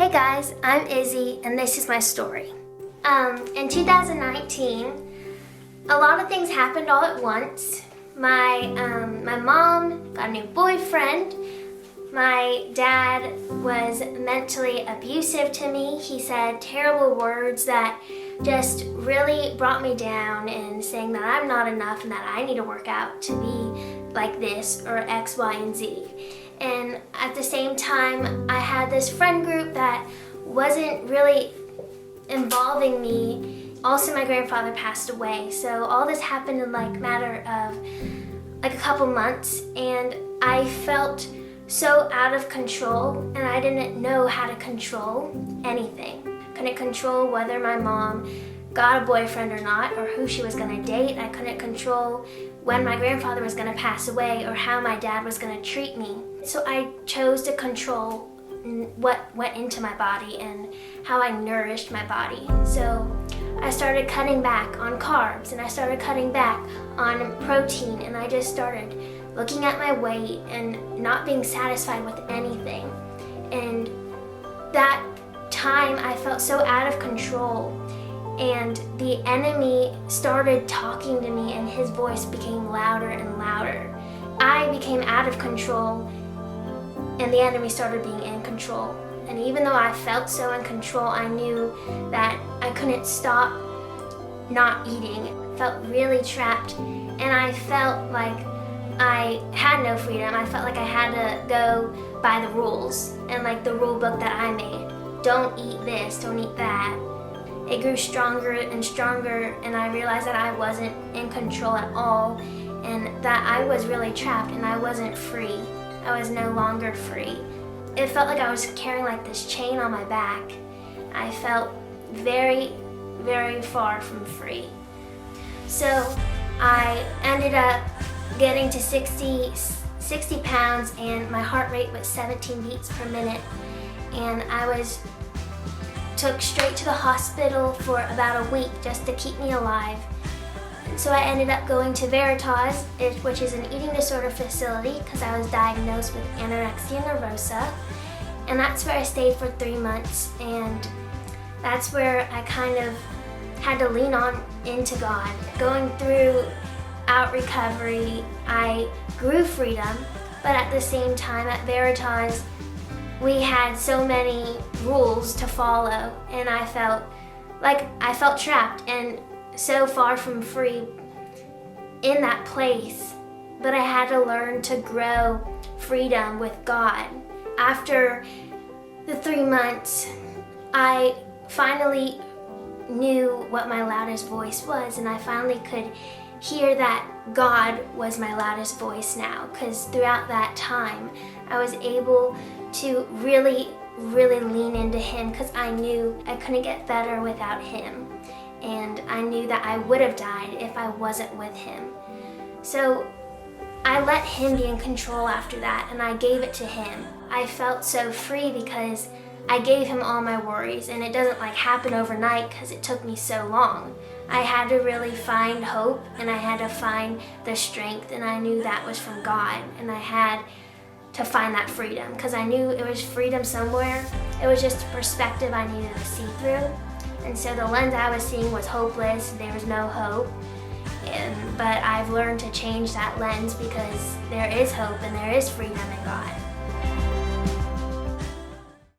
Hey guys, I'm Izzy and this is my story. In 2019, a lot of things happened all at once. My mom got a new boyfriend. My dad was mentally abusive to me. He said terrible words that just really brought me down, and saying that I'm not enough and that I need to work out to be like this or X, Y, and Z. And at the same time, I had this friend group that wasn't really involving me. Also, my grandfather passed away, so all this happened in like matter of like a couple months, and I felt so out of control, and I didn't know how to control anything. Couldn't control whether my mom got a boyfriend or not, or who she was gonna date. I couldn't control when my grandfather was gonna pass away, or how my dad was gonna treat me. So I chose to control what went into my body and how I nourished my body. So I started cutting back on carbs, and I started cutting back on protein, and I just started looking at my weight and not being satisfied with anything. And that time I felt so out of control, and the enemy started talking to me, and his voice became louder and louder. I became out of control, and the enemy started being in control. And even though I felt so in control, I knew that I couldn't stop not eating. I felt really trapped, and I felt like I had no freedom. I felt like I had to go by the rules and like the rule book that I made. Don't eat this, don't eat that. It grew stronger and stronger, and I realized that I wasn't in control at all, and that I was really trapped and I wasn't free. I was no longer free. It felt like I was carrying like this chain on my back. I felt very, very far from free. So I ended up getting to 60 pounds, and my heart rate was 17 beats per minute. And I was took straight to the hospital for about a week just to keep me alive. So I ended up going to Veritas, which is an eating disorder facility, because I was diagnosed with anorexia nervosa. And that's where I stayed for 3 months, and that's where I kind of had to lean on into God. Going through recovery, I grew freedom, but at the same time at Veritas, we had so many rules to follow, and I felt trapped and so far from free in that place. But I had to learn to grow freedom with God. After the 3 months, I finally knew what my loudest voice was, and I finally could hear that God was my loudest voice now, because throughout that time I was able to really, really lean into Him, because I knew I couldn't get better without Him, and I knew that I would have died if I wasn't with Him. So I let Him be in control after that, and I gave it to Him. I felt so free because I gave Him all my worries, and it doesn't like happen overnight because it took me so long. I had to really find hope, and I had to find the strength, and I knew that was from God, and I had to find that freedom because I knew it was freedom somewhere. It was just a perspective I needed to see through. And so the lens I was seeing was hopeless, there was no hope. But I've learned to change that lens, because there is hope and there is freedom in God.